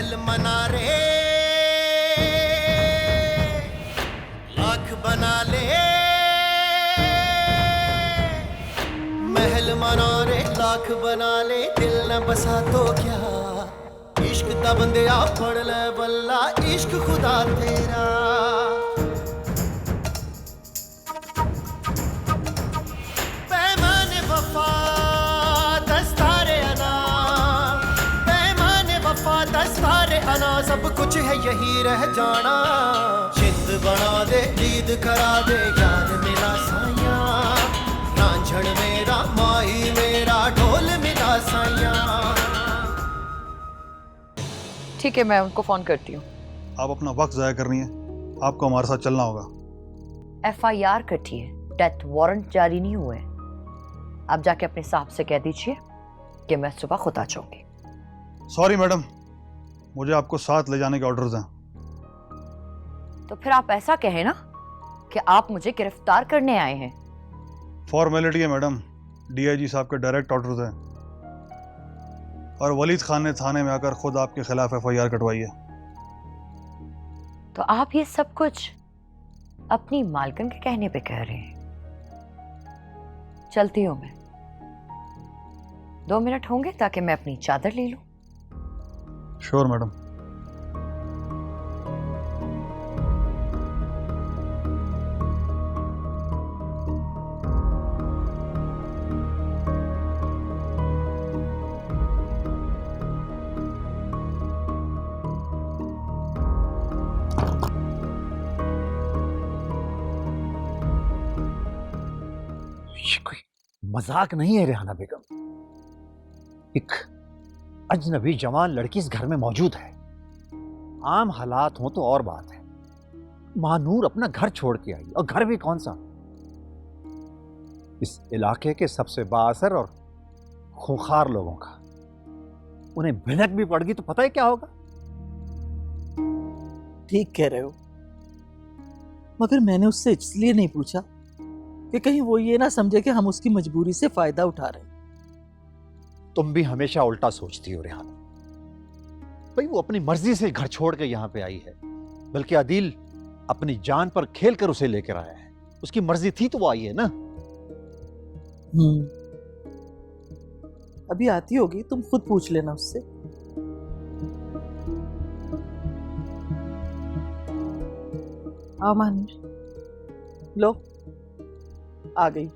महल मना रे, लाख बना ले। महल मना रे, लाख बना ले, दिल न बसा तो क्या। इश्क दा बंदिया पढ़ ले बल्ला, इश्क खुदा तेरा। पैमाने वफा दस्तारे अना, पैमाने वफा दस्तारे अना, सब कुछ है यही रह जाना। चित बना दे, ईद करा दे, यार मिला साया। रांझण मेरा, माही मेरा, ढोल मिला साया। ठीक है, मैं उनको फोन करती हूँ। आप अपना वक्त जाया कर रही हैं, आपको हमारे साथ चलना होगा। FIR कटी है, डेथ वारंट जारी नहीं हुए। आप जाके अपने साहब से कह दीजिए कि मैं सुबह खुद आ जाऊंगी। सॉरी मैडम, मुझे आपको साथ ले जाने के ऑर्डर्स हैं। तो फिर आप ऐसा कहें ना कि आप मुझे गिरफ्तार करने आए हैं। फॉर्मेलिटी है मैडम, DIG साहब के डायरेक्ट ऑर्डर्स हैं। और वलीद खान ने थाने में आकर खुद आपके खिलाफ FIR कटवाई है। तो आप ये सब कुछ अपनी मालकिन के कहने पे कह रहे हैं। चलती हूं मैं, 2 मिनट होंगे ताकि मैं अपनी चादर ले लूं। Sure madam. ये कोई मजाक नहीं है रेहाना बेगम। एक अजनबी जवान लड़की इस घर में मौजूद है। आम हालात हो तो और बात है, मानूर अपना घर छोड़ के आई, और घर भी कौन सा, इस इलाके के सबसे बाअसर और खूंखार लोगों का। उन्हें भिनक भी पड़ गई तो पता है क्या होगा। ठीक कह रहे हो, मगर मैंने उससे इसलिए नहीं पूछा कि कहीं वो ये ना समझे कि हम उसकी मजबूरी से फायदा उठा रहे हैं। तुम भी हमेशा उल्टा सोचती हो रेहाना। भाई वो अपनी मर्जी से घर छोड़ के यहां पे आई है, बल्कि आदिल अपनी जान पर खेल कर उसे लेकर आया है। उसकी मर्जी थी तो वो आई है ना। अभी आती होगी, तुम खुद पूछ लेना उससे। आओ मानूर, लो आ गई।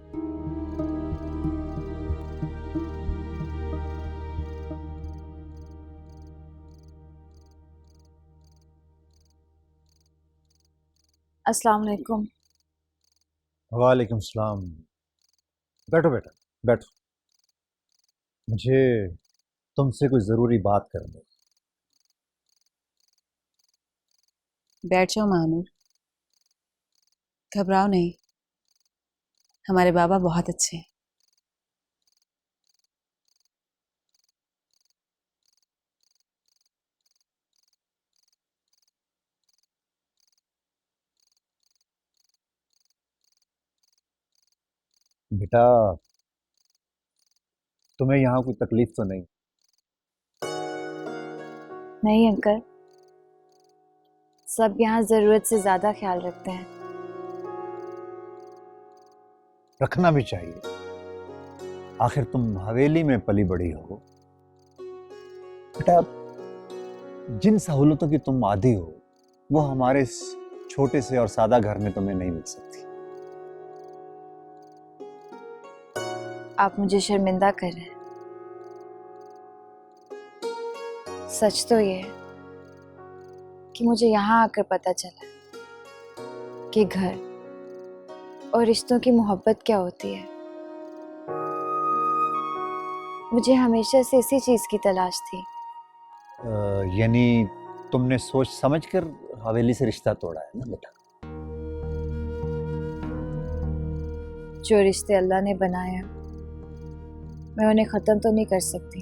अस्सलाम वालेकुम। वालेकुम सलाम। बैठो बेटा, बैठो। मुझे तुमसे कोई जरूरी बात करनी है। बैठ जाओ मानूर, घबराओ नहीं, हमारे बाबा बहुत अच्छे हैं। बेटा, तुम्हें यहाँ कोई तकलीफ तो नहीं? नहीं अंकल, सब यहाँ जरूरत से ज्यादा ख्याल रखते हैं। रखना भी चाहिए, आखिर तुम हवेली में पली बड़ी हो। बेटा, जिन सहूलतों की तुम आदी हो वो हमारे इस छोटे से और सादा घर में तुम्हें नहीं मिल सकती। आप मुझे शर्मिंदा कर रहे हैं। सच तो ये है कि मुझे यहाँ आकर पता चला कि घर और रिश्तों की मोहब्बत क्या होती है। मुझे हमेशा से इसी चीज की तलाश थी। यानी तुमने सोच समझकर हवेली से रिश्ता तोड़ा है ना बेटा? जो रिश्ते अल्लाह ने बनाया मैं उन्हें खत्म तो नहीं कर सकती,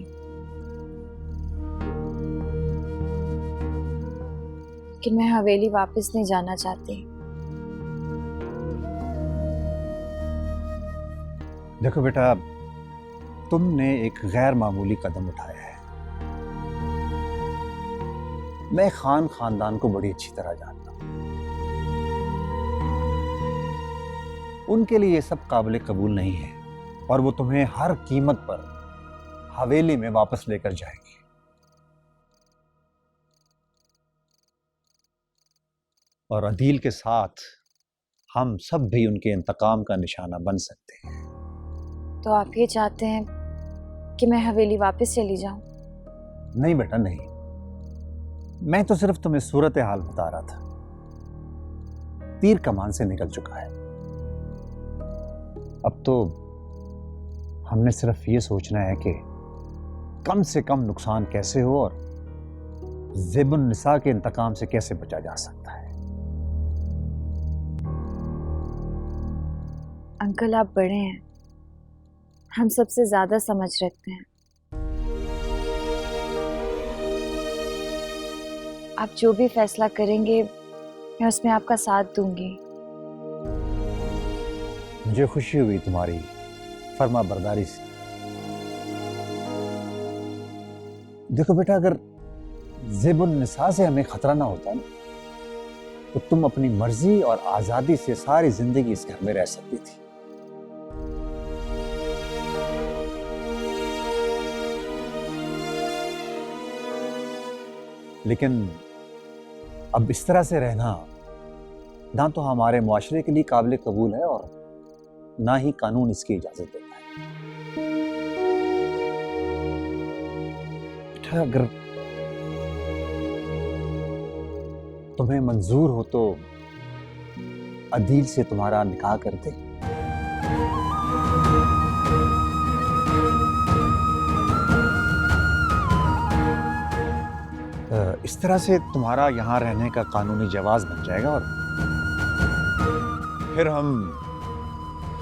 लेकिन मैं हवेली वापस नहीं जाना चाहती। देखो बेटा, तुमने एक गैर मामूली कदम उठाया है। मैं खान खानदान को बड़ी अच्छी तरह जानता हूं। उनके लिए ये सब काबिल कबूल नहीं है और वो तुम्हें हर कीमत पर हवेली में वापस लेकर जाएंगे। और अदील के साथ हम सब भी उनके इंतकाम का निशाना बन सकते हैं। तो आप ये चाहते हैं कि मैं हवेली वापस चली जाऊं? नहीं बेटा नहीं, मैं तो सिर्फ तुम्हें सूरत हाल बता रहा था। तीर कमान से निकल चुका है। अब तो हमने सिर्फ ये सोचना है कि कम से कम नुकसान कैसे हो और ज़ेबुन निसा के इंतकाम से कैसे बचा जा सकता है। अंकल आप बड़े हैं, हम सबसे ज्यादा समझ रखते हैं। आप जो भी फैसला करेंगे मैं उसमें आपका साथ दूंगी। मुझे खुशी हुई तुम्हारी फर्मा बरदारी से। देखो बेटा, अगर ज़ेबुन निसा से हमें खतरा ना होता ना, तो तुम अपनी मर्जी और आजादी से सारी जिंदगी इस घर में रह सकती थी। लेकिन अब इस तरह से रहना ना तो हमारे मुआशरे के लिए काबिल कबूल है और ना ही कानून इसकी इजाजत देता है। बेटा, अगर तुम्हें मंजूर हो तो अदील से तुम्हारा निकाह कर दे। इस तरह से तुम्हारा यहां रहने का कानूनी जवाज बन जाएगा और फिर हम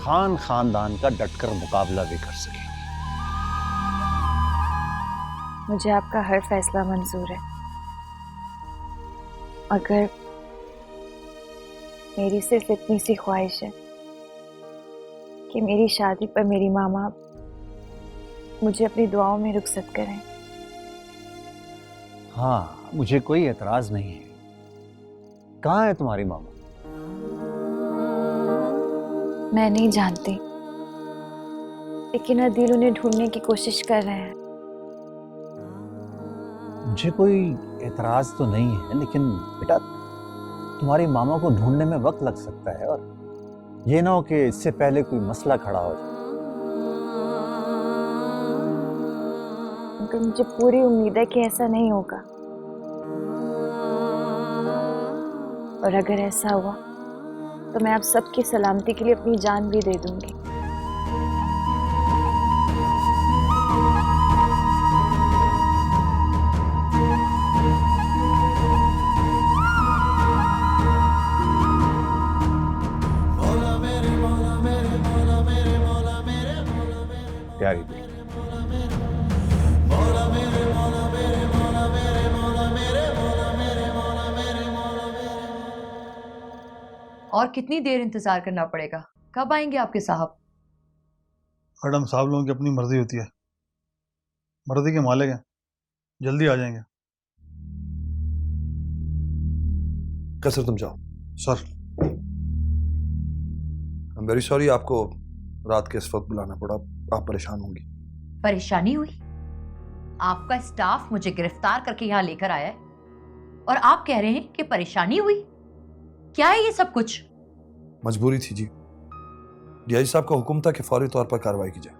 खान खानदान का डटकर मुकाबला भी कर सकेंगे। मुझे आपका हर फैसला मंजूर है। अगर मेरी सिर्फ इतनी सी ख्वाहिश है कि मेरी शादी पर मेरी मामा मुझे अपनी दुआओं में रुखसत करें। हाँ, मुझे कोई एतराज नहीं है। कहाँ है तुम्हारी मामा? मैं नहीं जानती, लेकिन अदील उन्हें ढूंढने की कोशिश कर रहे हैं। मुझे कोई एतराज तो नहीं है, लेकिन बेटा तुम्हारी मामा को ढूंढने में वक्त लग सकता है और ये ना हो कि इससे पहले कोई मसला खड़ा हो जाए। तो मुझे पूरी उम्मीद है कि ऐसा नहीं होगा, और अगर ऐसा हुआ तो मैं आप सबकी सलामती के लिए अपनी जान भी दे दूंगी। प्यारी बेटी, और कितनी देर इंतजार करना पड़ेगा? कब आएंगे आपके साहब? मैडम, साहब लोगों की अपनी मर्जी होती है, मर्जी के मालिक हैं, जल्दी आ जाएंगे। कसर तुम जाओ। Sir. I am very sorry आपको रात के इस वक्त बुलाना पड़ा, आप परेशान होंगी। परेशानी हुई? आपका स्टाफ मुझे गिरफ्तार करके यहाँ लेकर आया है और आप कह रहे हैं कि परेशानी हुई? क्या है ये सब कुछ? मजबूरी थी जी, डीआईजी साहब का हुक्म था कि फौरी तौर पर कार्रवाई की जाए।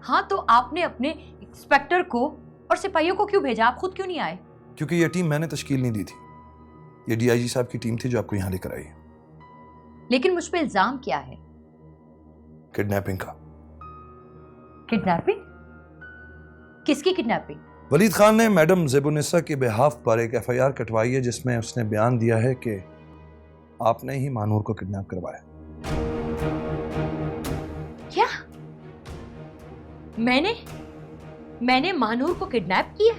हाँ, तो आपने अपने इंस्पेक्टर को और सिपाहियों को क्यों भेजा? आप खुद क्यों नहीं आए? क्योंकि ये टीम मैंने तश्कील नहीं दी थी, ये डीआईजी साहब की टीम थी जो आपको यहाँ लेकर आई है। लेकिन मुझ पे इल्जाम क्या है? किडनैपिंग का। किडनैपिंग? किसकी किडनैपिंग? वलीद खान ने मैडम ज़ेबुन्निसा के बिहाफ पर एक एफआईआर कटवाई है जिसमें उसने बयान दिया है कि आपने ही मानूर को किडनैप करवाया। क्या? मैंने मानूर को किडनैप किया?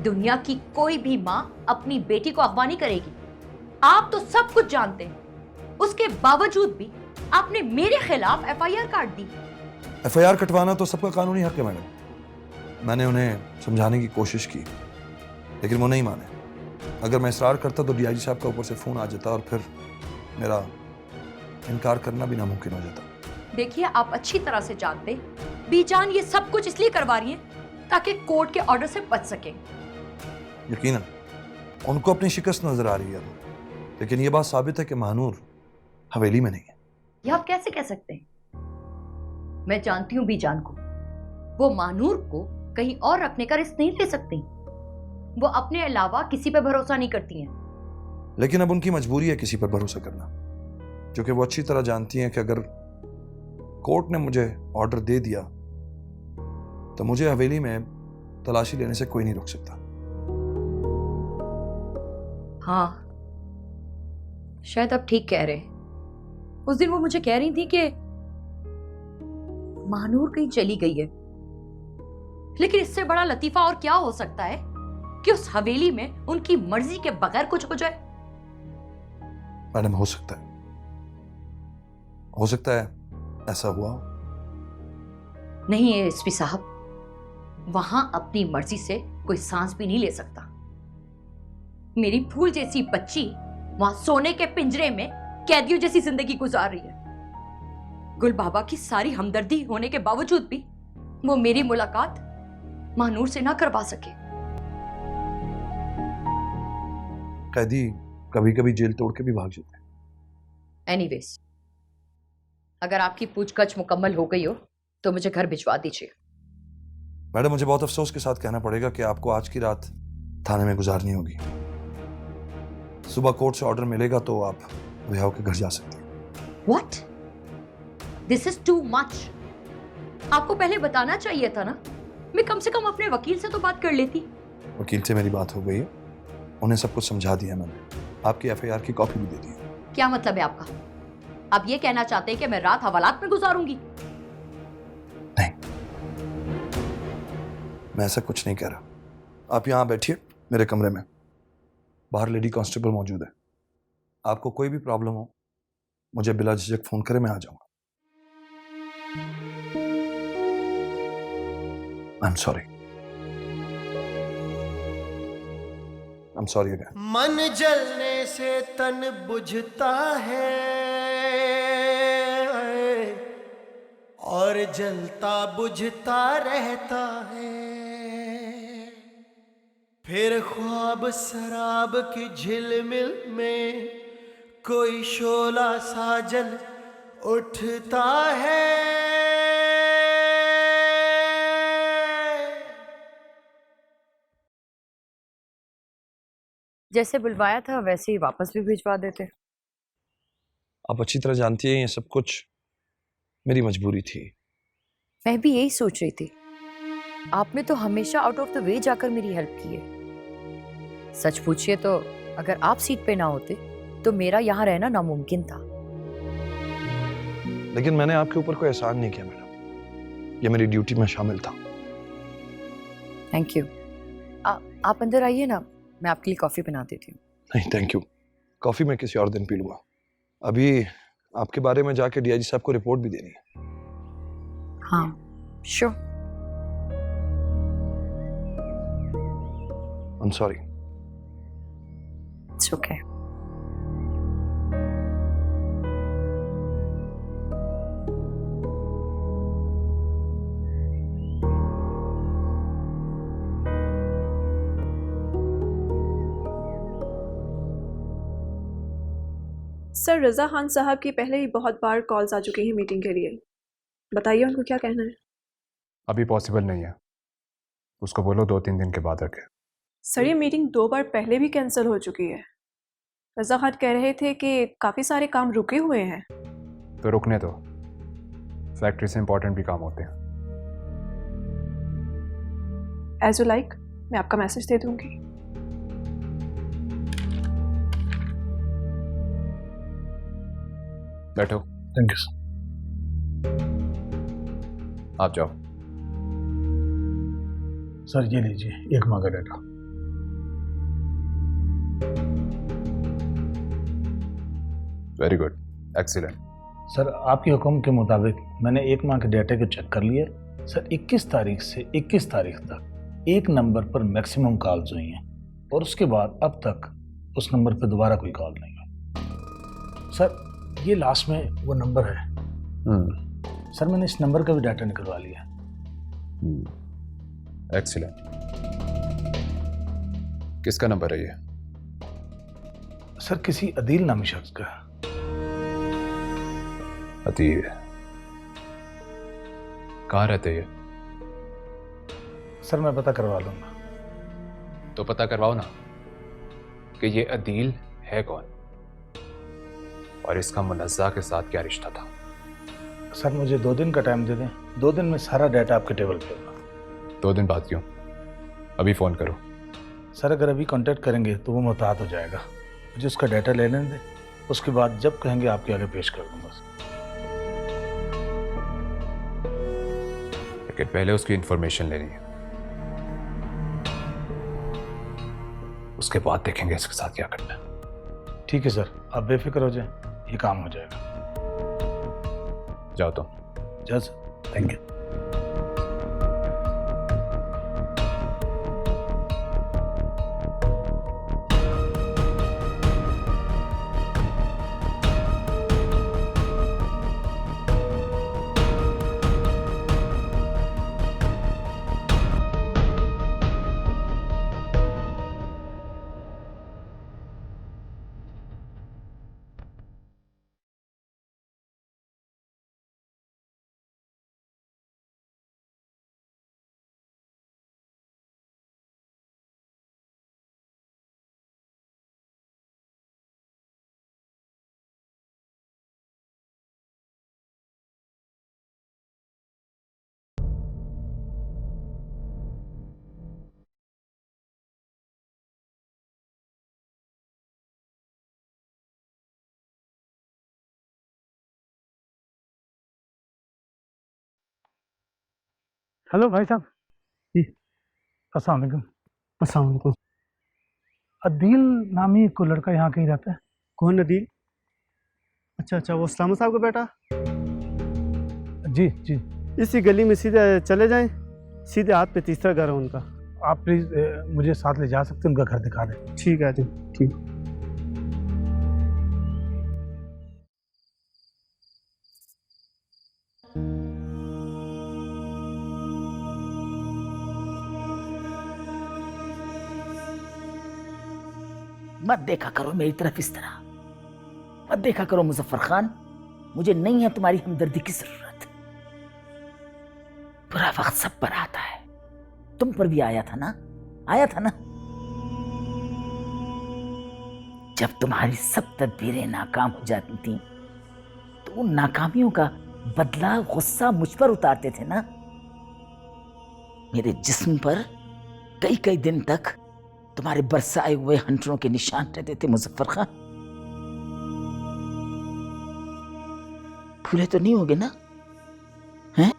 दुनिया की कोई भी मां अपनी बेटी को अगवा नहीं करेगी। आप तो सब कुछ जानते हैं, उसके बावजूद भी आपने मेरे खिलाफ एफआईआर काट दी। एफआईआर कटवाना तो सबका कानूनी हक है मैडम। मैंने उन्हें समझाने की कोशिश की, लेकिन वो नहीं माने। अगर मैं इसरार करता तो डीआईजी साहब का ऊपर से फोन आ जाता और फिर मेरा इनकार करना भी नामुमकिन हो जाता। देखिए, आप अच्छी तरह से जानते बीजान ये सब कुछ इसलिए करवा रही है ताकि कोर्ट के ऑर्डर से बच सके। यकीनन उनको अपनी शिकस्त नजर आ रही है, लेकिन ये बात साबित है कि महानूर हवेली में नहीं है। ये आप कैसे कह सकते हैं? मैं जानती हूँ बीजान को, वो महानूर को कहीं और रखने का रिस्क नहीं ले सकती। वो अपने अलावा किसी पे भरोसा नहीं करती हैं। लेकिन अब उनकी मजबूरी है किसी पर भरोसा करना, क्योंकि वो अच्छी तरह जानती हैं कि अगर कोर्ट ने मुझे ऑर्डर दे दिया तो मुझे हवेली में तलाशी लेने से कोई नहीं रोक सकता। हाँ, शायद आप ठीक कह रहे हैं। उस दिन वो मुझे कह रही थी कि महानूर कहीं चली गई है, लेकिन इससे बड़ा लतीफा और क्या हो सकता है कि उस हवेली में उनकी मर्जी के बगैर कुछ हो जाए। मैडम, हो सकता है ऐसा हुआ हो। नहीं है एसपी साहब, वहां अपनी मर्जी से कोई सांस भी नहीं ले सकता। मेरी फूल जैसी बच्ची वहां सोने के पिंजरे में कैदियों जैसी जिंदगी गुजार रही है। गुल बाबा की सारी हमदर्दी होने के बावजूद भी वो मेरी मुलाकात महानूर से ना करवा सके। कैदी कभी कभी जेल तोड़ के भी भाग जाते हैं। एनीवेज, अगर आपकी पूछताछ मुकम्मल हो गई हो तो मुझे घर भिजवा दीजिए। मैडम, मुझे बहुत अफसोस के साथ कहना पड़ेगा कि आपको आज की रात थाने में गुजारनी होगी। सुबह कोर्ट से ऑर्डर मिलेगा तो आप रिहा होकर घर जा सकते हैं। What? This is too much. आपको पहले बताना चाहिए था ना। मैं कम से कम अपने वकील से तो बात कर लेती। वकील से मेरी बात हो गई है, उन्हें सब कुछ समझा दिया मैंने। आपकी एफआईआर की कॉपी भी दे दी है। क्या मतलब है आपका? आप ये कहना चाहते हैं कि मैं रात हवालात में गुजारूंगी? नहीं, मैं ऐसा कुछ नहीं कह रहा। आप यहाँ बैठिए मेरे कमरे में, बाहर लेडी कांस्टेबल मौजूद है। आपको कोई भी प्रॉब्लम हो मुझे बिला झिझक फोन करें, मैं आ जाऊंगा। आई एम सॉरी अगेन। मन जलने से तन बुझता है और जलता बुझता रहता है, फिर ख्वाब शराब की झिलमिल में कोई शोला सा जल उठता है। जैसे बुलवाया था वैसे ही वापस भी भिजवा देते। आप अच्छी तरह जानती हैं ये सब कुछ मेरी मजबूरी थी। मैं भी यही सोच रही थी। आपने तो हमेशा आउट ऑफ द वे जाकर मेरी हेल्प की है। सच पूछिए तो अगर आप सीट पे ना होते तो मेरा यहाँ रहना नामुमकिन था। लेकिन मैंने आपके ऊपर कोई एहसान नहीं किया मैडम, ये मेरी ड्यूटी में शामिल था। Thank you. आप अंदर आइए ना, मैं आपके लिए कॉफी बना देती हूँ। नहीं थैंक यू, कॉफी मैं किसी और दिन पी लूंगा। अभी आपके बारे में जाके डीआईजी साहब को रिपोर्ट भी देनी है। हाँ, sure. I am sorry. It's okay. Sir, Raza Khan साहब की पहले ही बहुत बार कॉल्स आ चुकी हैं मीटिंग के लिए। बताइए उनको क्या कहना है। अभी पॉसिबल नहीं है, उसको बोलो 2-3 दिन के बाद रखे। सर, ये मीटिंग 2 बार पहले भी कैंसिल हो चुकी है। रज़ा खान कह रहे थे कि काफ़ी सारे काम रुके हुए हैं। तो रुकने दो, फैक्ट्री से इंपॉर्टेंट भी काम होते हैं। एज यू लाइक, मैं आपका मैसेज दे दूंगी। बैठो। Thank you sir. आप जाओ। सर ये लीजिए 1 माह का data. Very good, excellent. Sir आपके हुक्म के मुताबिक मैंने 1 माह के डाटे को चेक कर लिया। सर 21 तारीख से 21 तारीख तक 1 नंबर पर मैक्सिमम कॉल्स हुई हैं। और उसके बाद अब तक उस नंबर पे दोबारा कोई कॉल नहीं हुई। सर ये लास्ट में वो नंबर है। सर मैंने इस नंबर का भी डाटा निकलवा लिया। एक्सीलेंट। किसका नंबर है ये? सर किसी अदील नामी शख्स का। अदील कहाँ रहते ये? सर मैं पता करवा लूंगा। तो पता करवाओ ना कि ये अदील है कौन और इसका मुनज़्ज़ा के साथ क्या रिश्ता था। सर मुझे 2 दिन का टाइम दे दें, 2 दिन में सारा डाटा आपके टेबल पे होगा। 2 दिन बाद क्यों? अभी फ़ोन करो। सर अगर अभी कांटेक्ट करेंगे तो वो मुताद हो जाएगा। मुझे उसका डाटा ले लेने दें, उसके बाद जब कहेंगे आपके आगे पेश कर दूंगा। लेकिन पहले उसकी इंफॉर्मेशन लेनी है, उसके बाद देखेंगे इसके साथ क्या करना है। ठीक है सर, आप बेफिक्र हो जाएं, ये काम हो जाएगा। जाओ तुम। जज थैंक यू। हेलो भाई साहब। जी अस्सलाम वालेकुम। अस्सलाम वालेकुम। अदील नामी को लड़का यहाँ कहीं रहता है। कौन नदील? अच्छा अच्छा, वो इस्लाम साहब का बेटा। जी जी। इसी गली में सीधे चले जाएं, सीधे हाथ पे तीसरा घर है उनका। आप प्लीज़ मुझे साथ ले जा सकते हैं, उनका घर दिखा दें। ठीक है जी, ठीक। मत देखा करो मेरी तरफ इस तरह, मत देखा करो मुजफ्फर खान, मुझे नहीं है तुम्हारी हमदर्दी की जरूरत। बुरा वक्त सब पर आता है, तुम पर भी आया था ना, आया था ना। जब तुम्हारी सब तदबीरें नाकाम हो जाती थी तो उन नाकामियों का बदला गुस्सा मुझ पर उतारते थे ना। मेरे जिस्म पर कई कई दिन तक तुम्हारे बरसाए हुए हंटरों के निशान रहते थे मुजफ्फर खान। भूले तो नहीं होगे ना? हैं?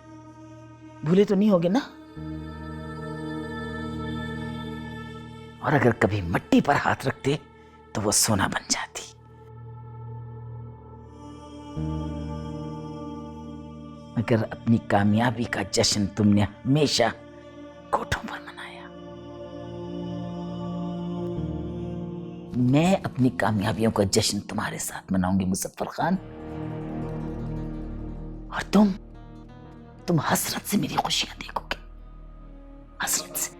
भूले तो नहीं होगे ना? और अगर कभी मिट्टी पर हाथ रखते तो वो सोना बन जाती। मगर अपनी कामयाबी का जश्न तुमने हमेशा कोठों पर मनाया। मैं अपनी कामयाबियों का जश्न तुम्हारे साथ मनाऊंगी मुजफ्फर खान, और तुम हसरत से मेरी खुशियां देखोगे, हसरत से।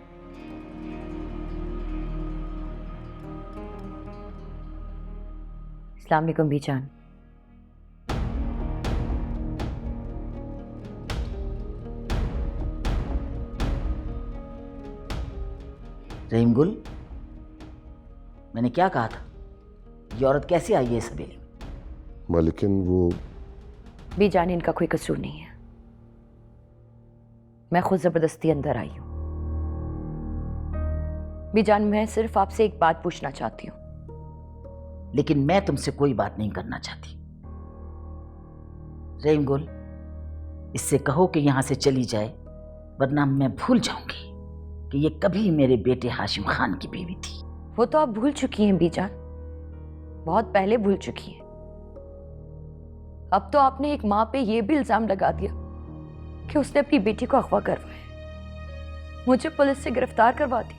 अस्सलाम वालेकुम बीजान। रहीम गुल, मैंने क्या कहा था? ये औरत कैसे आई है इस हवेली में? लेकिन वो बीजान, इनका कोई कसूर नहीं है। मैं खुद जबरदस्ती अंदर आई हूं। बीजान, मैं सिर्फ आपसे एक बात पूछना चाहती हूँ। लेकिन मैं तुमसे कोई बात नहीं करना चाहती। रहीम गुल, इससे कहो कि यहां से चली जाए, वरना मैं भूल जाऊंगी कि ये कभी मेरे बेटे हाशिम खान की बीवी थी। वो तो आप भूल चुकी हैं बीजान, बहुत पहले भूल चुकी हैं। अब तो आपने एक माँ पे ये भी इल्जाम लगा दिया कि उसने अपनी बेटी को अगवा करवाया, मुझे पुलिस से गिरफ्तार करवा दिया।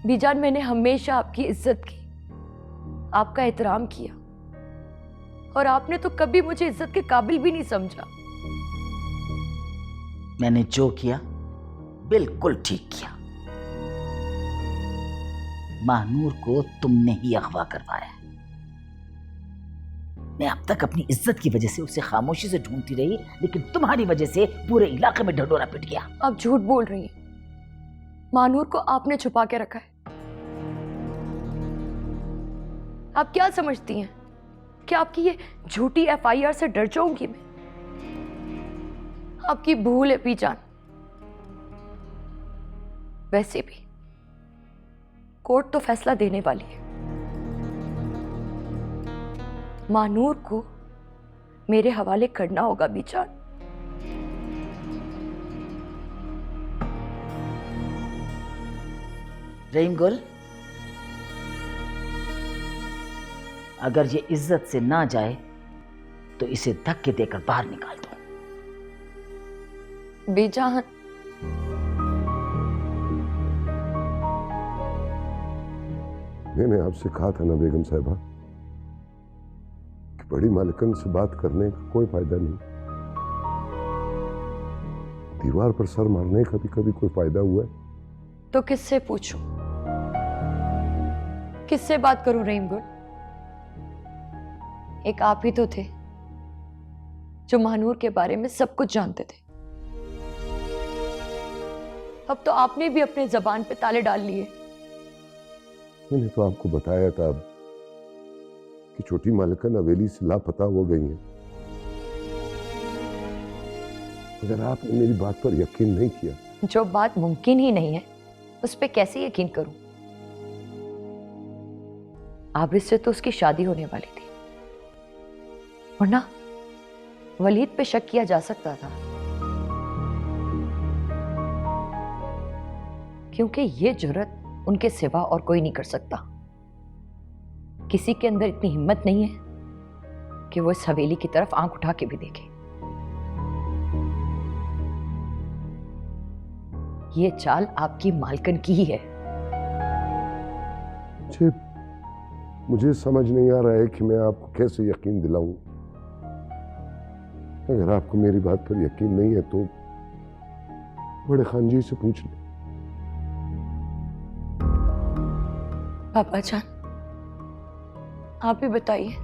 बीजान, मैंने हमेशा आपकी इज्जत की, आपका एहतराम किया, और आपने तो कभी मुझे इज्जत के काबिल भी नहीं समझा। मैंने जो किया बिल्कुल ठीक किया। महानूर को तुमने ही अगवा करवाया है। मैं अब तक अपनी इज्जत की वजह से उसे खामोशी से ढूंढती रही, लेकिन तुम्हारी वजह से पूरे इलाके में ढंढोरा पिट गया। आप झूठ बोल रही हैं। महानूर को आपने छुपा के रखा है। आप क्या समझती हैं कि आपकी ये झूठी एफआईआर से डर जाऊंगी मैं? आपकी भूल है बीजान। वैसे भी कोर्ट तो फैसला देने वाली है। महानूर को मेरे हवाले करना होगा बीजान। रहीम गुल, अगर ये इज्जत से ना जाए तो इसे धक्के देकर बाहर निकाल दो। बीजान, मैंने आपसे कहा था ना बेगम साहिबा कि बड़ी मालिकन से बात करने का कोई फायदा नहीं। दीवार पर सर मारने का भी कभी कोई फायदा हुआ है? तो किससे पूछूं? किससे बात करूं रहीम गुल? एक आप ही तो थे जो महानूर के बारे में सब कुछ जानते थे। अब तो आपने भी अपने जबान पे ताले डाल लिए। मैंने तो आपको बताया था कि छोटी मालिकन हवेली से लापता हो गई हैं। अगर आपने मेरी बात पर यकीन नहीं किया। जो बात मुमकिन ही नहीं है उस पे कैसे यकीन करूं? आबिद से तो उसकी शादी होने वाली थी, वरना वलीद पे शक किया जा सकता था, क्योंकि ये जुर्रत उनके सिवा और कोई नहीं कर सकता। किसी के अंदर इतनी हिम्मत नहीं है कि वो इस हवेली की तरफ आंख उठा के भी देखे। ये चाल आपकी मालकन की ही है। मुझे समझ नहीं आ रहा है कि मैं आपको कैसे यकीन दिलाऊं। अगर आपको मेरी बात पर यकीन नहीं है तो बड़े खान जी से पूछ लें। पापा जान, आप ही बताइए,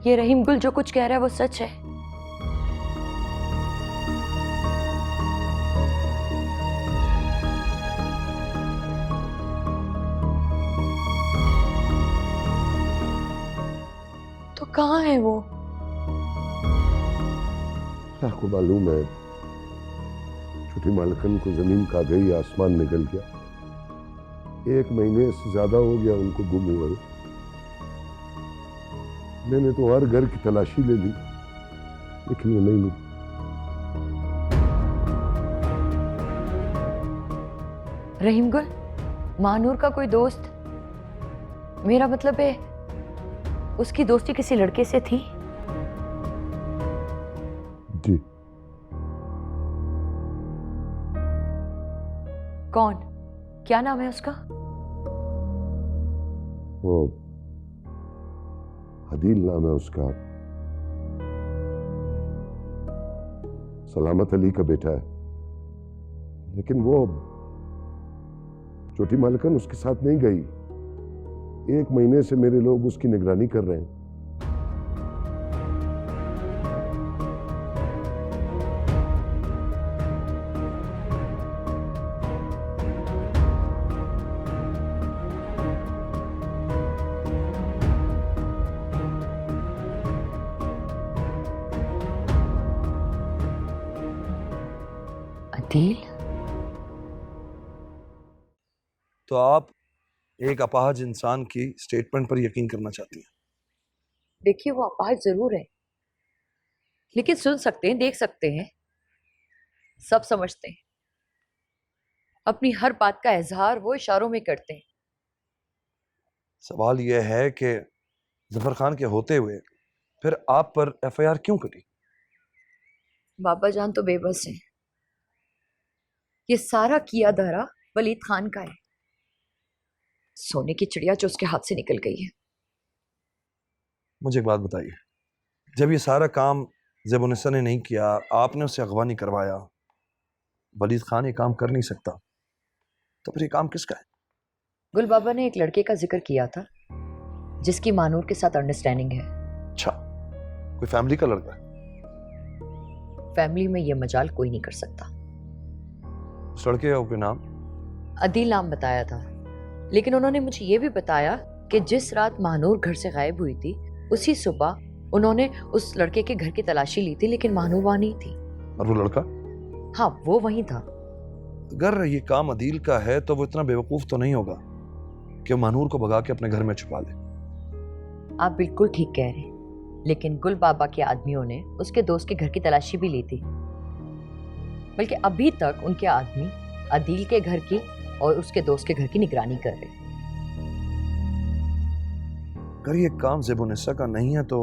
ये रहीम गुल जो कुछ कह रहा है वो सच है? तो कहाँ है वो? आपको मालूम है, छोटी मालकन को जमीन का गई, आसमान निकल गया। 1 महीने से ज्यादा हो गया उनको गुम हुए। मैंने तो हर घर की तलाशी ले ली, लेकिन वो नहीं मिली। रहीम गुल महानूर का कोई दोस्त? मेरा मतलब है उसकी दोस्ती किसी लड़के से थी? जी। कौन? क्या नाम है उसका? वो हदील नाम है उसका। सलामत अली का बेटा है, लेकिन वो छोटी मालकन उसके साथ नहीं गई। 1 महीने से मेरे लोग उसकी निगरानी कर रहे हैं। अदील? तो आप एक अपाहज इंसान की स्टेटमेंट पर यकीन करना चाहती हैं? देखिए, वो अपाहज जरूर है, लेकिन सुन सकते हैं, देख सकते हैं, सब समझते हैं। अपनी हर बात का इजहार वो इशारों में करते हैं। सवाल यह है कि जफर खान के होते हुए फिर आप पर एफआईआर क्यों कटी? बाबा जान तो बेबस हैं। ये सारा किया धरा वलीद खान का है। सोने की चिड़िया जो उसके हाथ से निकल गई है। मुझे एक बात बताइए, जब ये सारा काम ज़ेबुन्निसा ने नहीं किया, आपने उससे अगवा नहीं करवाया, वलीद खान ये काम कर नहीं सकता, तो फिर ये काम किसका है? गुल बाबा ने एक लड़के का जिक्र किया था जिसकी मानूर के साथ अंडरस्टैंडिंग है। अच्छा, कोई फैमिली का लड़का है? फैमिली में ये मजाल कोई नहीं कर सकता। उस लड़के का कोई नाम? अदील नाम बताया था, लेकिन उन्होंने मुझे ये भी बताया कि जिस रात महानूर घर से गायब हुई थी उसी सुबह उन्होंने उस लड़के के घर की तलाशी ली थी, लेकिन महानूर वहां नहीं थी। और वो लड़का? हाँ, वो वहीं था। अगर ये काम अदील का है तो वो इतना बेवकूफ तो नहीं होगा कि महानूर को भगा के अपने घर में छुपा ले। आप बिल्कुल ठीक कह रहे हैं, लेकिन गुल बाबा के आदमियों ने उसके दोस्त के घर की तलाशी भी ली थी, बल्कि अभी तक उनके आदमी अदील के घर की और उसके दोस्त के घर की निगरानी कर रहे हैं। अगर ये काम ज़ेबुन्निसा का नहीं है तो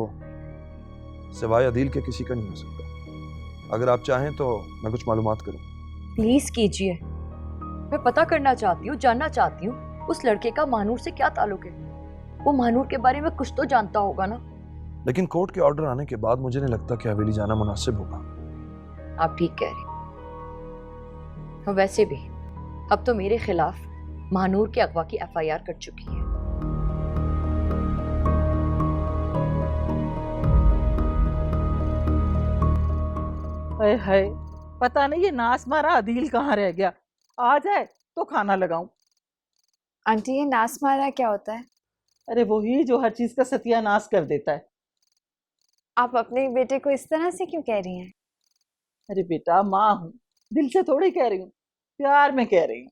सिवाय अदील के किसी का नहीं हो सकता। अगर आप चाहें तो मैं कुछ मालूमात करूं। प्लीज कीजिए, मैं पता करना चाहती हूँ, जानना चाहती हूँ उस लड़के का महानूर से क्या ताल्लुक है। वो महानूर के बारे में कुछ तो जानता होगा ना। लेकिन कोर्ट के ऑर्डर आने के बाद मुझे नहीं लगता कि हवेली जाना मुनासिब होगा। आप ठीक कह रहे हैं। वैसे भी अब तो मेरे खिलाफ महानूर के अगवा की FIR कर चुकी है। हाय हाय, पता नहीं ये नास मारा अदील कहाँ रह गया। आ जाए तो खाना लगाऊं। आंटी, ये नास मारा क्या होता है? अरे वही जो हर चीज का सत्यानाश कर देता है। आप अपने बेटे को इस तरह से क्यों कह रही हैं? अरे बेटा, माँ हूँ, दिल से थोड़ी कह रही हूँ, प्यार में कह रही हूँ।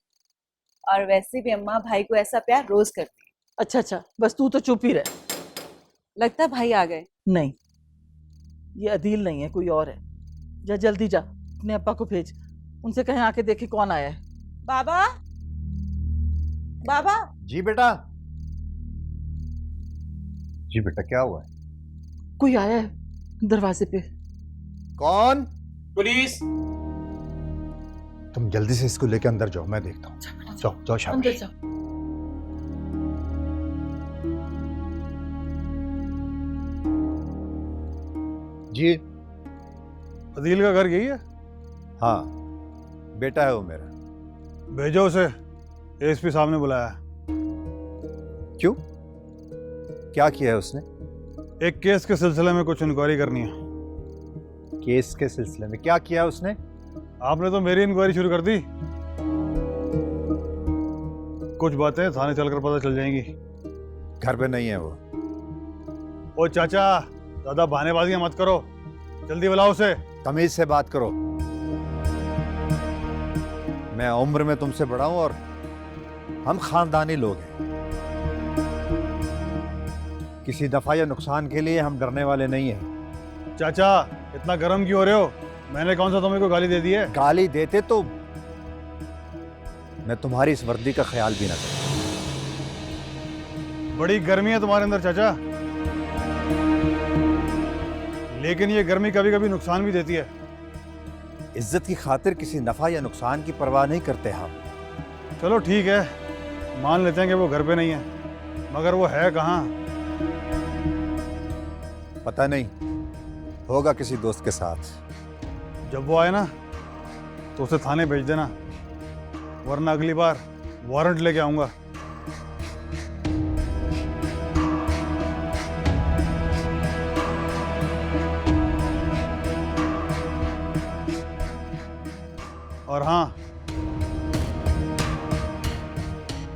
और वैसे भी अम्मा भाई को ऐसा प्यार रोज करती है। अच्छा अच्छा, बस तू तो चुप ही रह। लगता है भाई आ गए। नहीं, ये अदील नहीं है, कोई और है। जा जल्दी जा, अपने अब्बा को भेज, उनसे कहीं आके देखे कौन आया है। बाबा, बाबा। जी बेटा। जी बेटा, क्या हुआ है? कोई आया है दरवाजे पे। कौन? पुलिस। तुम जल्दी से इसको लेके अंदर जाओ, मैं देखता हूँ। जाओ जाओ, शाबाश। अंदर जाओ। जी, अदील का घर यही है? हाँ, बेटा है वो मेरा। भेजो उसे, ASP साहब ने बुलाया है। क्यों? क्या किया है उसने? एक केस के सिलसिले में कुछ इंक्वायरी करनी है। केस के सिलसिले में क्या किया उसने? आपने तो मेरी इंक्वायरी शुरू कर दी। कुछ बातें थाने चलकर पता चल जाएंगी। घर पे नहीं है वो। ओ चाचा, ज्यादा बहानेबाजियां मत करो, जल्दी बुलाओ उसे। तमीज से बात करो। मैं उम्र में तुमसे बड़ा हूं और हम खानदानी लोग हैं। किसी दफा या नुकसान के लिए हम डरने वाले नहीं हैं। चाचा, इतना गर्म क्यों हो रहे हो? मैंने कौन सा तुम्हें को गाली दे दी है? गाली देते तो मैं तुम्हारी इस वर्दी का ख्याल भी ना करता। बड़ी गर्मी है तुम्हारे अंदर चाचा, लेकिन ये गर्मी कभी कभी नुकसान भी देती है। इज्जत की खातिर किसी नफा या नुकसान की परवाह नहीं करते हम। चलो ठीक है, मान लेते हैं कि वो घर पे नहीं है, मगर वो है कहाँ? पता नहीं, होगा किसी दोस्त के साथ। जब वो आए ना तो उसे थाने भेज देना, वरना अगली बार वारंट लेके आऊंगा। और हाँ,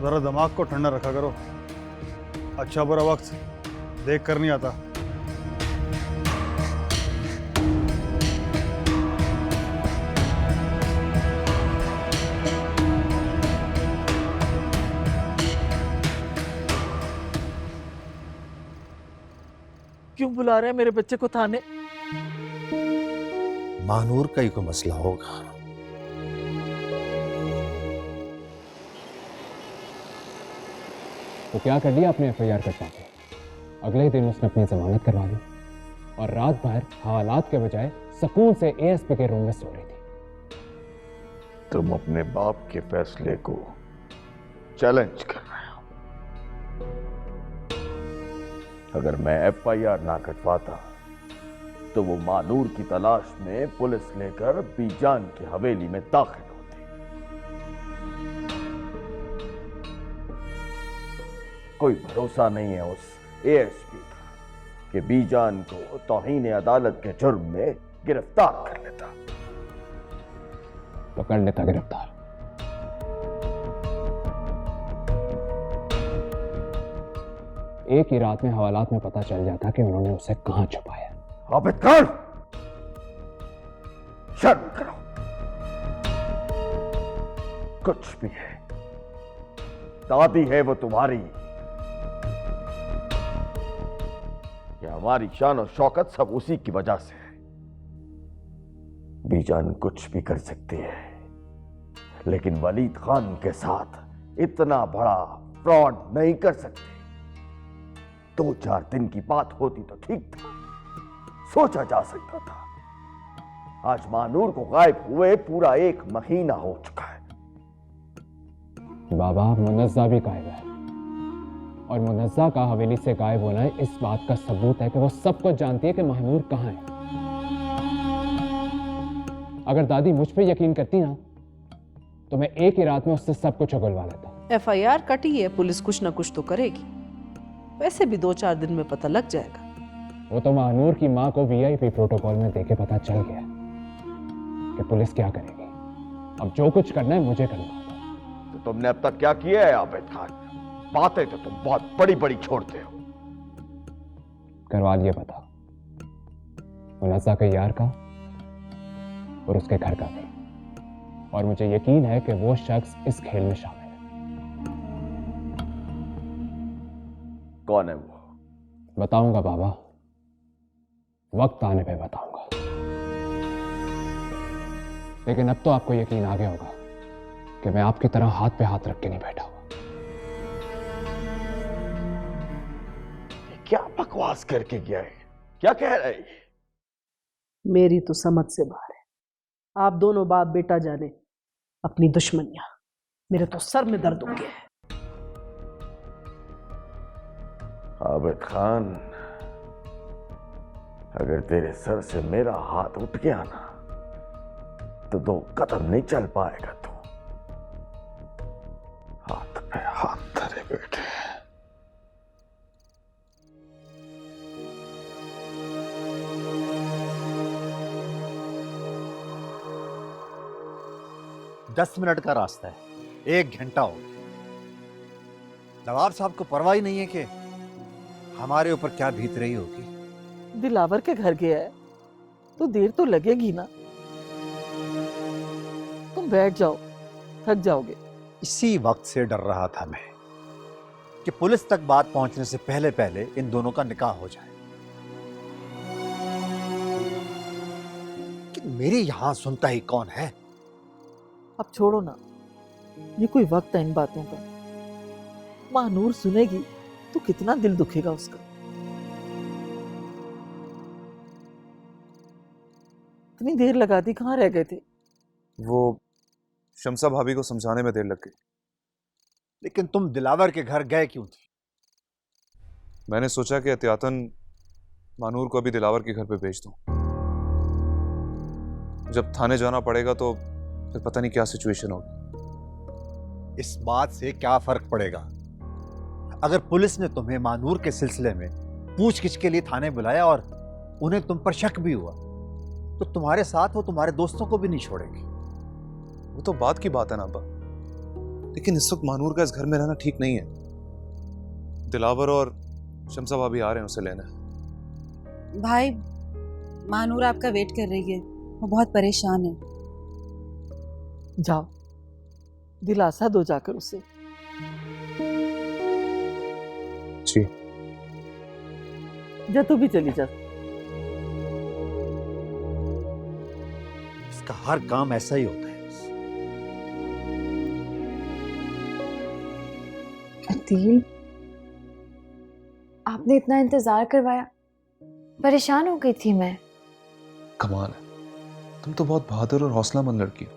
जरा दिमाग को ठंडा रखा करो, अच्छा बुरा वक्त देख कर नहीं आता। क्यों बुला रहे हैं मेरे बच्चे को थाने? मानूर का ही कोई मसला होगा। तो क्या कर लिया आपने FIR करता है? अगले ही दिन उसने अपनी जमानत करवा ली और रात भर हालात के बजाय सुकून से ASP के रूम में सो रही थी। तुम अपने बाप के फैसले को चैलेंज कर रहे हो। अगर मैं FIR ना कटवाता तो वो मानूर की तलाश में पुलिस लेकर बीजान की हवेली में दाखिल होती। कोई भरोसा नहीं है उस ASP का कि बीजान को तौहीन अदालत के जुर्म में गिरफ्तार कर लेता। तो कर लेता गिरफ्तार। एक ही रात में हवालात में पता चल जाता कि उन्होंने उसे कहां छुपाया। आबिद खान, शर्म करो। कुछ भी है, दादी है वो तुम्हारी। ये हमारी शान और शौकत सब उसी की वजह से है। बीजान कुछ भी कर सकती है, लेकिन वलीद खान के साथ इतना बड़ा फ्रॉड नहीं कर सकती। 2-4 दिन की बात होती तो ठीक था, सोचा जा सकता था। आज मानूर को गायब हुए पूरा 1 महीना हो चुका है। बाबा, मुनज्जा भी गायब है, और मुनज्जा का हवेली से गायब होना इस बात का सबूत है कि वो सब कुछ जानती है कि महानूर कहां है। अगर दादी मुझ पे यकीन करती ना तो मैं एक ही रात में उससे सब कुछ उगलवा लेता। FIR कटी है, पुलिस कुछ ना कुछ तो करेगी। वैसे भी 2-4 दिन में पता लग जाएगा। वो तो महानूर की मां को VIP प्रोटोकॉल में देके पता चल गया कि पुलिस क्या करेगी। अब जो कुछ करना है मुझे करना होगा। तो तुमने अब तक क्या किया है आबिद खान? बातें तो तुम बहुत बड़ी बड़ी छोड़ते हो। करवा लिए पता, मुनज्जा के यार का और उसके घर का भी। और मुझे यकीन है कि वो शख्स इस खेल में शामिल है। कौन है वो? बताऊंगा बाबा, वक्त आने पे बताऊंगा। लेकिन अब तो आपको यकीन आ गया होगा कि मैं आपकी तरह हाथ पे हाथ रख के नहीं बैठा हुआ। क्या बकवास करके गया है? क्या कह रहा है? मेरी तो समझ से बाहर है। आप दोनों बाप बेटा जाने अपनी दुश्मनियां। मेरे तो सर में दर्द हो गया है। आबिद खान, अगर तेरे सर से मेरा हाथ उठ गया ना तो 2 कदम नहीं चल पाएगा तू। हाथ पे हाथ धरे बैठे। दस मिनट का रास्ता है, 1 घंटा हो गया। नवाब साहब को परवाह ही नहीं है कि हमारे ऊपर क्या बीत रही होगी। दिलावर के घर गया है तो देर तो लगेगी ना। तुम बैठ जाओ, थक जाओगे। इसी वक्त से डर रहा था मैं कि पुलिस तक बात पहुंचने से पहले पहले इन दोनों का निकाह हो जाए। कि मेरी यहां सुनता ही कौन है। अब छोड़ो ना, ये कोई वक्त है इन बातों का। महानूर सुनेगी तो कितना दिल दुखेगा उसका। इतनी देर लगा दी, कहाँ रह गए थे? वो शमसा भाभी को समझाने में देर लग गई। लेकिन तुम दिलावर के घर गए क्यों थे? मैंने सोचा कि एहतियातन मानूर को अभी दिलावर के घर पे भेज दूं। जब थाने जाना पड़ेगा तो फिर पता नहीं क्या सिचुएशन होगी। इस बात से क्या फर्क पड़ेगा? अगर पुलिस ने तुम्हें मानूर के सिलसिले में पूछगिछ के लिए थाने बुलाया और उन्हें तुम पर शक भी हुआ तो तुम्हारे साथ वो तुम्हारे दोस्तों को भी नहीं छोड़ेंगे। वो तो बात की बात है ना अब्बा, लेकिन इस वक्त मानूर का इस घर में रहना ठीक नहीं है। दिलावर और शमसा भाभी आ रहे हैं उसे लेने। भाई, मानूर आपका वेट कर रही है, वो बहुत परेशान है। जाओ, दिलासा दो जाकर उसे। जी। जा, तू भी चली जा। इसका हर काम ऐसा ही होता है। अदील, आपने इतना इंतजार करवाया, परेशान हो गई थी मैं। कमाल है, तुम तो बहुत बहादुर और हौसलामंद लड़की हो।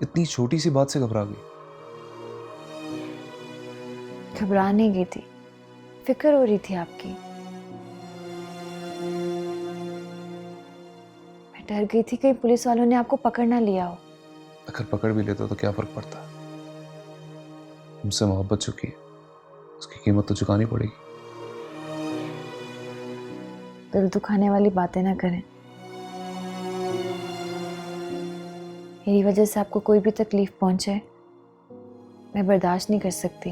इतनी छोटी सी बात से घबरा गई। घबरा नहीं गई थी, फिक्र हो रही थी आपकी। मैं डर गई थी कहीं पुलिस वालों ने आपको पकड़ ना लिया हो। अगर पकड़ भी लेते तो क्या फर्क पड़ता? मुझसे मोहब्बत चुकी है, उसकी कीमत तो चुकानी पड़ेगी। दिल दुखाने वाली बातें ना करें। मेरी वजह से आपको कोई भी तकलीफ पहुंचे मैं बर्दाश्त नहीं कर सकती।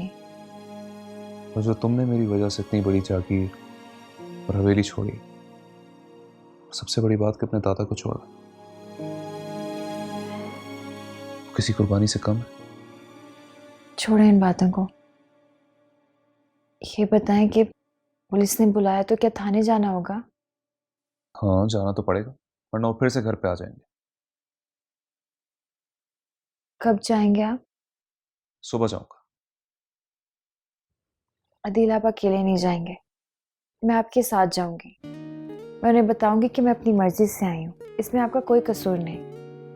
और जो तुमने मेरी वजह से इतनी बड़ी जागीर और हवेली छोड़ी, सबसे बड़ी बात कि अपने दादा को छोड़ा, किसी कुर्बानी से कम है? छोड़ें इन बातों को। ये बताएं कि पुलिस ने बुलाया तो क्या थाने जाना होगा? हाँ, जाना तो पड़ेगा, वरना वो फिर से घर पे आ जाएंगे। कब जाएंगे आप? सुबह जाऊंगा। अदील आप अकेले नहीं जाएंगे, मैं आपके साथ जाऊंगी। मैं उन्हें बताऊंगी कि मैं अपनी मर्जी से आई हूँ, इसमें आपका कोई कसूर नहीं।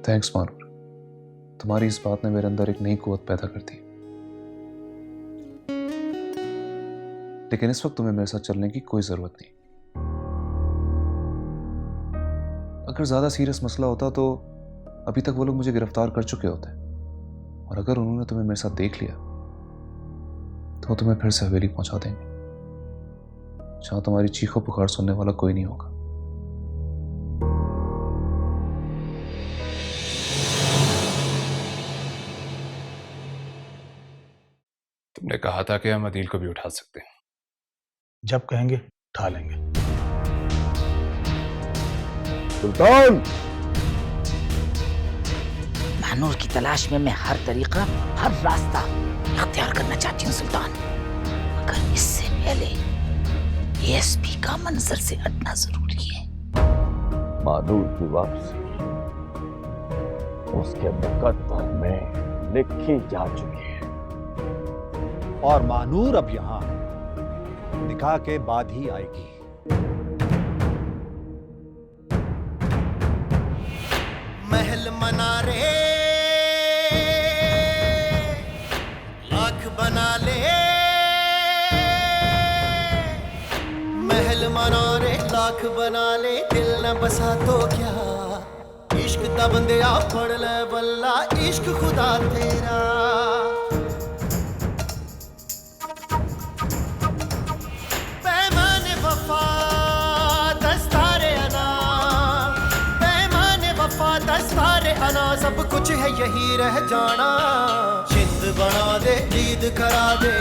थैंक्स मानूर, तुम्हारी इस बात ने मेरे अंदर एक नई कुव्वत पैदा कर दी। लेकिन इस वक्त तुम्हें मेरे साथ चलने की कोई जरूरत नहीं। अगर ज्यादा सीरियस मसला होता तो अभी तक वो लोग मुझे गिरफ्तार कर चुके होते, और अगर उन्होंने तुम्हें मेरे साथ देख लिया तो तुम्हें फिर से हवेली पहुंचा देंगे, जहां तुम्हारी चीखों पुकार सुनने वाला कोई नहीं होगा। तुमने कहा था कि हम अदील को भी उठा सकते हैं। जब कहेंगे उठा लेंगे। सुल्तान, मानूर की तलाश में मैं हर तरीका, हर रास्ता इख्तियार करना चाहती हूँ सुल्तान, मगर इससे पहले एएसपी का मंजर से हटना जरूरी है। मानूर की वापसी उसके मुकद्दर में लिखी जा चुकी है, और मानूर अब यहां निकाह के बाद ही आएगी। महल मनारे लाख बना ले, महल मनारे लाख बना ले, दिल न बसा तो क्या, इश्क दा बंदिया पढ़ ले बल्ला, इश्क खुदा तेरा। पैमाने वफा दस्तारे अना, पैमाने वफा दस्तारे अना, सब कुछ है यही रह जाना। जिंद बना दे, जीद करा दे,